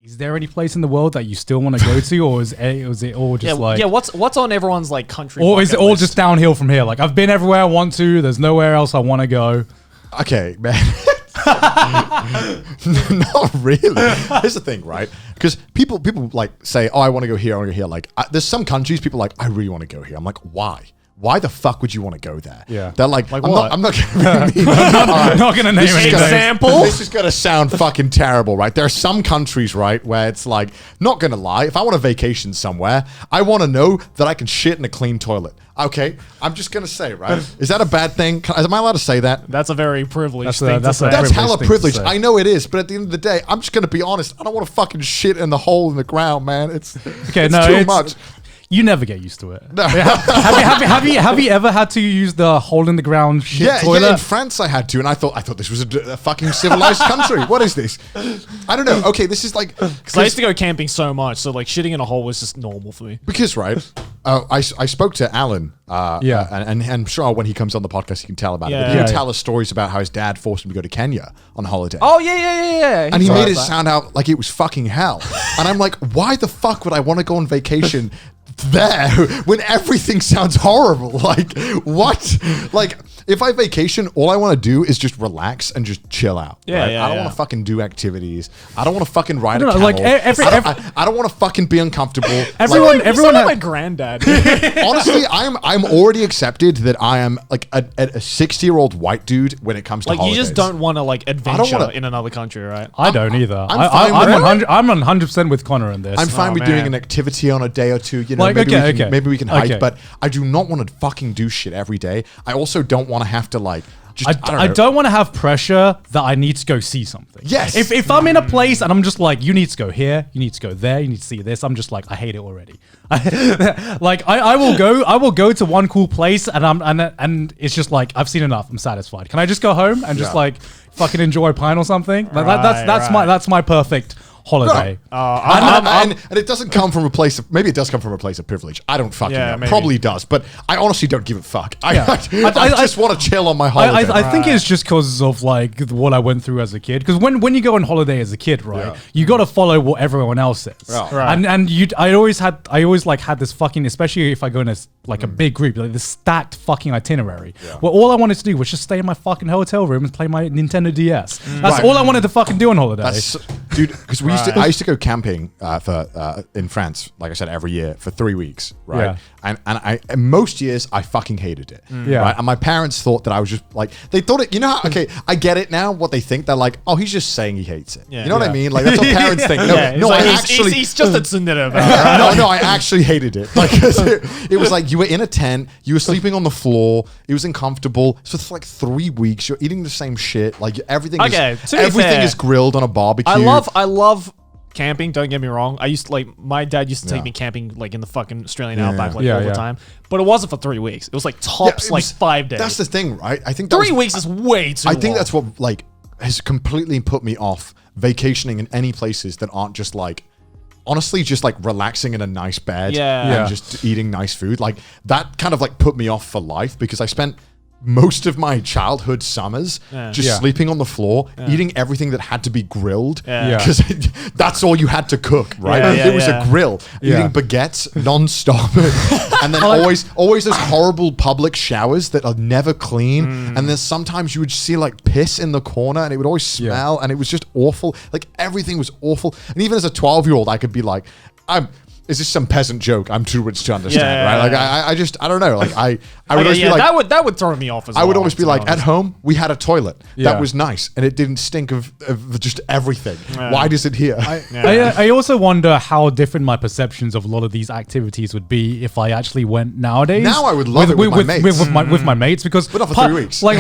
is there any place in the world that you still want to go to, or is it all just what's on everyone's like country? Or is it all list? just downhill from here? Like I've been everywhere I want to. There's nowhere else I want to go. Okay, man. Not really. Here's the thing, right? Because people like say, "Oh, I want to go here. I want to go here." Like, there's some countries people are like, "I really want to go here." I'm like, "Why? Why the fuck would you want to go there?" Yeah. They're like what? I'm not going to Not gonna name any example. This is going to sound fucking terrible, right? There are some countries, right, where it's like, not going to lie, if I want a vacation somewhere, I want to know that I can shit in a clean toilet. Okay, I'm just going to say, right? Is that a bad thing? Am I allowed to say that? That's a very privileged thing to that's say. That's hella privileged privilege. thing to say. I know it is, but at the end of the day, I'm just going to be honest. I don't want to fucking shit in the hole in the ground, man. It's too much. You never get used to it. No. Have you ever had to use the hole in the ground shit toilet? Yeah, in France I had to, and I thought this was a fucking civilized country. What is this? I don't know. Okay, this is like because I used to go camping so much, so like shitting in a hole was just normal for me. Because I spoke to Alan. And I'm sure when he comes on the podcast, he can tell about it. But he would tell us stories about how his dad forced him to go to Kenya on holiday. Oh yeah. And he made it sound out like it was fucking hell. And I'm like, why the fuck would I want to go on vacation there when everything sounds horrible? Like, what? Like, if I vacation, all I want to do is just relax and just chill out. Yeah, right? yeah. I don't want to fucking do activities. I don't want to fucking ride a camel. Like I don't want to fucking be uncomfortable. Everyone like my granddad. Honestly, I'm already accepted that I am like a 60-year-old white dude when it comes to like holidays. you just don't want to like adventure in another country, right? I don't either. I'm 100% with Connor in this. I'm fine with doing an activity on a day or two. You know, Like, maybe we can hike, okay. but I do not want to fucking do shit every day. I also don't want to have to like. Just, I don't want to have pressure that I need to go see something. Yes. If I'm in a place and I'm just like, you need to go here, you need to go there, you need to see this, I'm just like, I hate it already. Like I will go to one cool place and it's just like, I've seen enough. I'm satisfied. Can I just go home and just like fucking enjoy pine or something? Like, that's my perfect holiday. And it doesn't come from a place of, maybe it does come from a place of privilege. I don't fucking know. Maybe. Probably does, but I honestly don't give a fuck. I just want to chill on my holiday. I think it's just because of like what I went through as a kid. Because when you go on holiday as a kid, right, you got to follow what everyone else says. Yeah. Right. And I always had this fucking, especially if I go in a big group, like this stacked fucking itinerary. Yeah. Where all I wanted to do was just stay in my fucking hotel room and play my Nintendo DS. That's all I wanted to fucking do on holiday. Dude, because I used to go camping in France, like I said, every year for 3 weeks, right? Yeah. And most years I fucking hated it. Yeah. Right? And my parents thought that I was just like, they thought it, you know how, okay, I get it now, what they think. They're like, oh, he's just saying he hates it. Yeah. You know what I mean? Like, that's what parents think. No, like, I actually... He's just a tsundere about it. No, I actually hated it. Like, it was like you were in a tent, you were sleeping on the floor, it was uncomfortable. So for like 3 weeks, you're eating the same shit. Like, everything is grilled on a barbecue. I love camping, don't get me wrong. My dad used to take me camping like in the fucking Australian outback all the time. But it wasn't for 3 weeks. It was like tops 5 days. That's the thing, right? I think 3 weeks is way too long. I think that's what like has completely put me off vacationing in any places that aren't just like, honestly, just like relaxing in a nice bed and just eating nice food. Like that kind of like put me off for life because I spent most of my childhood summers just sleeping on the floor, eating everything that had to be grilled because that's all you had to cook, right? It was a grill, eating baguettes non-stop and then always those horrible public showers that are never clean and then sometimes you would see like piss in the corner and it would always smell and it was just awful. Like everything was awful. And even as a 12-year-old I could be like, is this some peasant joke? I'm too rich to understand, right? Like I don't know. Like I would always be like, that would throw me off as well. I would always be like, at home we had a toilet that was nice and it didn't stink of just everything. Why does it here? I also wonder how different my perceptions of a lot of these activities would be if I actually went nowadays. Now I would love it with my mates. With my mates because but not for 3 weeks. Part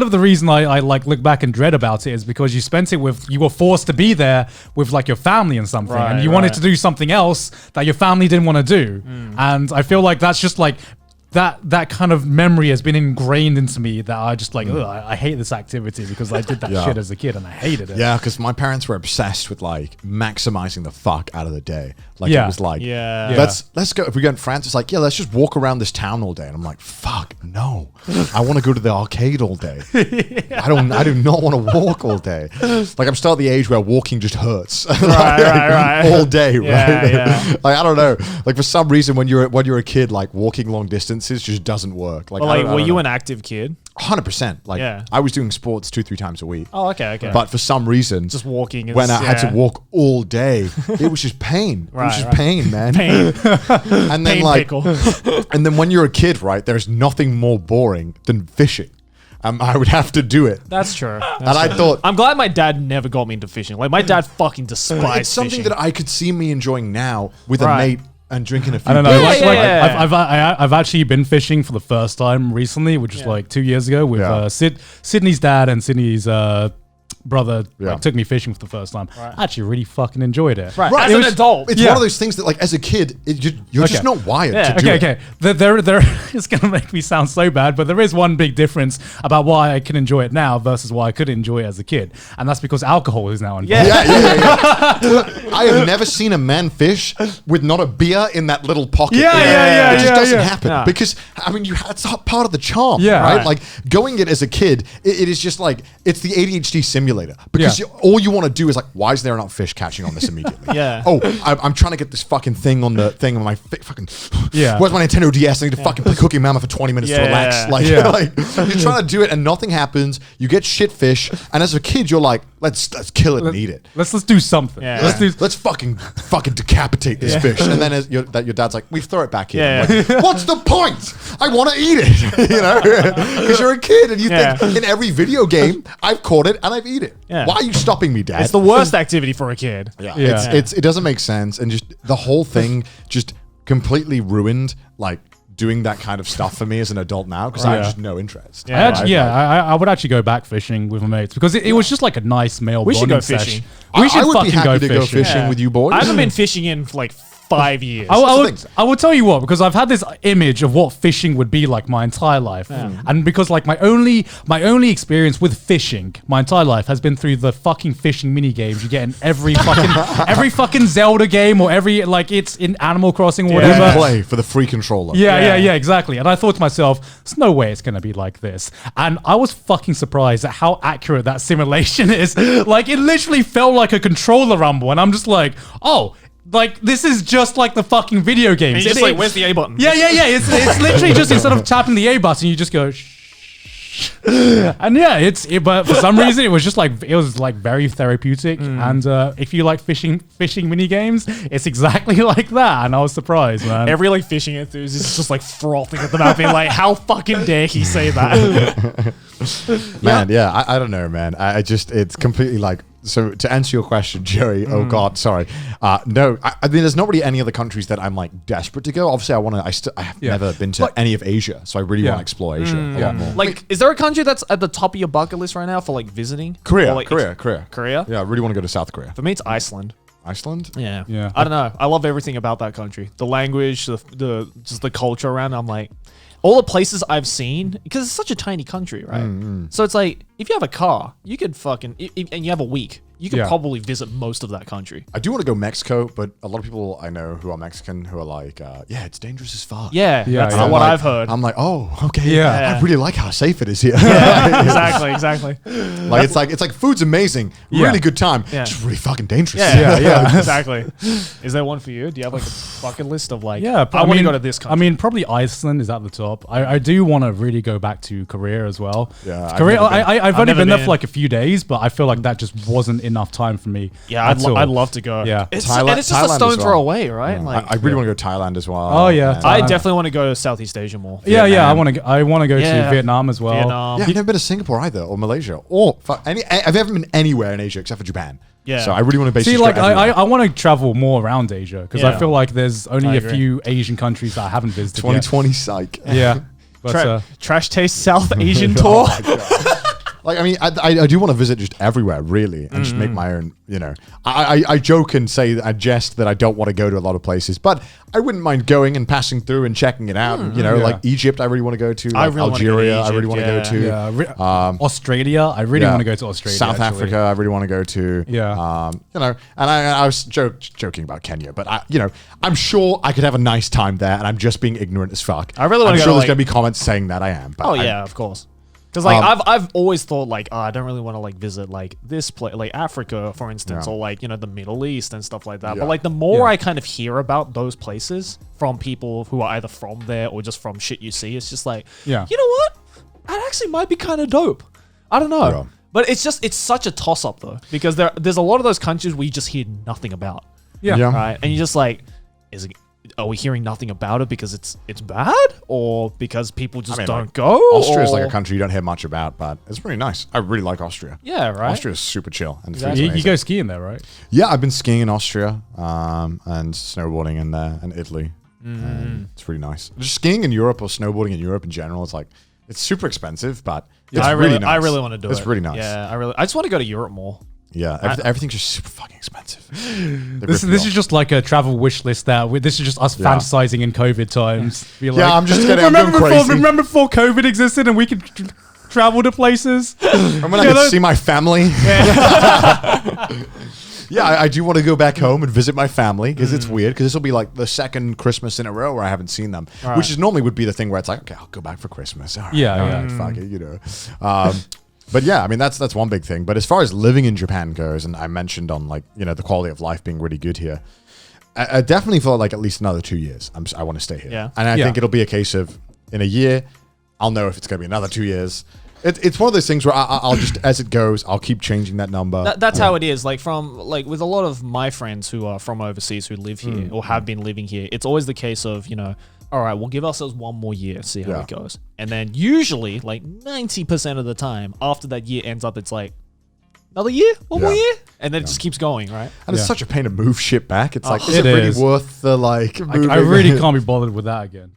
of the reason I like look back and dread about it is because you spent it you were forced to be there with like your family and something and you wanted to do something else that your family didn't want to do. And I feel like that's just like that kind of memory has been ingrained into me that I just like, I hate this activity because I did that shit as a kid and I hated it. Yeah, because my parents were obsessed with like maximizing the fuck out of the day. Like it was like, let's go. If we go in France, it's like, let's just walk around this town all day. And I'm like, fuck, no. I want to go to the arcade all day. I do not want to walk all day. Like I'm still at the age where walking just hurts. Right. All day, right? Yeah. Like I don't know. Like for some reason when you're a kid, like walking long distances just doesn't work. Like, were you an active kid? 100%. Like I was doing sports 2-3 times a week. Oh, okay. But for some reason, just walking. When I had to walk all day, it was just pain. It was just pain, man. Pain. And then and then when you're a kid, right? There's nothing more boring than fishing. I would have to do it. That's true. I thought, I'm glad my dad never got me into fishing. Like my dad fucking despised it's something fishing. that I could see me enjoying now with a mate and drinking a few. I don't know. Yeah. I've actually been fishing for the first time recently, which was like 2 years ago with Sydney's dad and Sydney's brother took me fishing for the first time. I actually really fucking enjoyed it. Right. As an adult. It's one of those things that like as a kid, you're just not wired to do it. Okay. There it's going to make me sound so bad, but there is one big difference about why I can enjoy it now versus why I couldn't enjoy it as a kid. And that's because alcohol is now involved. I have never seen a man fish with not a beer in that little pocket. It just doesn't happen because I mean it's part of the charm, right? Like going it as a kid, it is just like it's the ADHD simulator because all you want to do is like, why is there not fish catching on this immediately? I'm trying to get this fucking thing on the thing on my fucking. Where's my Nintendo DS? I need to fucking play Cookie Mama for 20 minutes to relax. Like you're trying to do it and nothing happens. You get shit fish, and as a kid, you're like, let's kill it and eat it. Let's do something. Let's fucking decapitate this fish. And then your dad's like, we throw it back in. Like, what's the point? I want to eat it. You know, because you're a kid and you think in every video game I've caught it and I've eaten it. Why are you stopping me, Dad? It's the worst activity for a kid. It doesn't make sense, and just the whole thing just completely ruined like doing that kind of stuff for me as an adult now because I have just no interest. I would actually go back fishing with my mates because it was just like a nice male We should bonding go fishing. session. I would be happy to go fishing with you boys. I haven't been fishing in like 5 years. I will tell you what, because I've had this image of what fishing would be like my entire life, and because like my only experience with fishing my entire life has been through the fucking fishing mini games you get in every fucking Zelda game or every like it's in Animal Crossing or whatever. Play for the free controller. Yeah, exactly. And I thought to myself, there's no way it's gonna be like this, and I was fucking surprised at how accurate that simulation is. Like it literally felt like a controller rumble, and I'm just like, oh. Like, this is just like the fucking video games. And you're just like, where's the A button? Yeah. It's literally just instead of tapping the A button, you just go shh. And but for some reason, it was very therapeutic. And if you like fishing mini games, it's exactly like that. And I was surprised, man. Every like fishing enthusiast is just like frothing at the mouth, being like, how fucking dare he say that? Man, I don't know, man. It's completely like. So to answer your question, Joey, oh God, sorry. No, I mean, there's not really any other countries that I'm like desperate to go. Obviously, I have never been to any of Asia, so I really want to explore Asia a lot more. Like, is there a country that's at the top of your bucket list right now for like visiting? Korea, like, Korea. Yeah, I really want to go to South Korea. For me, it's Iceland. Iceland? Yeah. I don't know. I love everything about that country. The language, the just the culture around it. I'm like, all the places I've seen, because it's such a tiny country, right? So it's like, if you have a car, you could fucking, and you have a week, you could probably visit most of that country. I do want to go Mexico, but a lot of people I know who are Mexican who are like, it's dangerous as fuck. That's not what I've heard. I'm like, oh, okay. I really like how safe it is here. Exactly. Like it's like food's amazing, really good time, just really fucking dangerous. Exactly. Is there one for you? Do you have like a bucket list of like, I want to go to this country? I mean, probably Iceland is at the top. I do want to really go back to Korea as well. Yeah, Korea. I've only been there for like a few days, but I feel like that just wasn't enough time for me. Yeah, I'd love to go. Yeah, it's just a stone throw away, right? Yeah. Like, I really want to go to Thailand as well. Oh yeah, I definitely want to go to Southeast Asia more. Yeah, I want to go to Vietnam as well. Yeah, I've never been to Singapore either, or Malaysia, or I've never been anywhere in Asia except for Japan. Yeah. So I really want to See, like, I want to travel more around Asia because I feel like there's only a few Asian countries that I haven't visited 2020 psych. Yeah. But, Trash Taste South Asian tour. Like, I mean, I do want to visit just everywhere, really, and just make my own, you know. I joke and say, I jest that I don't want to go to a lot of places, but I wouldn't mind going and passing through and checking it out. And, you know, like Egypt, I really want to go to. Like Algeria, I really want to go to. Yeah. Australia, I really want to go to Australia. South Africa, I really want to go to. Yeah. You know, and I was joking about Kenya, but you know, I'm sure I could have a nice time there, and I'm just being ignorant as fuck. I really want to I'm go sure there's like, going to be comments saying that I am. But yeah, of course. Because like I've always thought like I don't really want to like visit like this place like Africa for instance or like you know the Middle East and stuff like that. But like the more I kind of hear about those places from people who are either from there or just from shit you see, it's just like you know what, that actually might be kind of dope. I don't know, but it's such a toss up though because there's a lot of those countries where you just hear nothing about. Right, and you're just like, are we hearing nothing about it because it's bad or because people just don't go? Austria is like a country you don't hear much about, but it's pretty nice. I really like Austria. Yeah, right. Austria is super chill. And you go skiing there, right? Yeah, I've been skiing in Austria and snowboarding in there and Italy. And it's really nice. Just skiing in Europe or snowboarding in Europe in general, it's like, it's super expensive, but it's really nice. I really want to do it. It's really nice. Yeah, I just want to go to Europe more. Yeah, everything's just super fucking expensive. This is just like a travel wish list this is just us fantasizing in COVID times. I'm just kidding. Remember before COVID existed and we could travel to places? And when I could see my family. Yeah, I do want to go back home and visit my family because it's weird because this will be like the second Christmas in a row where I haven't seen them, which is normally would be the thing where it's like, okay, I'll go back for Christmas. All right, fuck it, you know. But yeah, I mean that's one big thing. But as far as living in Japan goes, and I mentioned on like you know the quality of life being really good here, I definitely for like at least another 2 years I want to stay here. Yeah. And I think it'll be a case of in a year I'll know if it's going to be another 2 years. It's one of those things where I'll just as it goes I'll keep changing that number. That's how it is. Like with a lot of my friends who are from overseas who live here or have been living here, it's always the case of you know. All right, we'll give ourselves one more year, see how it goes. And then usually, like 90% of the time, after that year ends up, it's like, another year? One more year? And then it just keeps going, right? And it's such a pain to move shit back. It's like, is it really worth the like moving? I really can't be bothered with that again.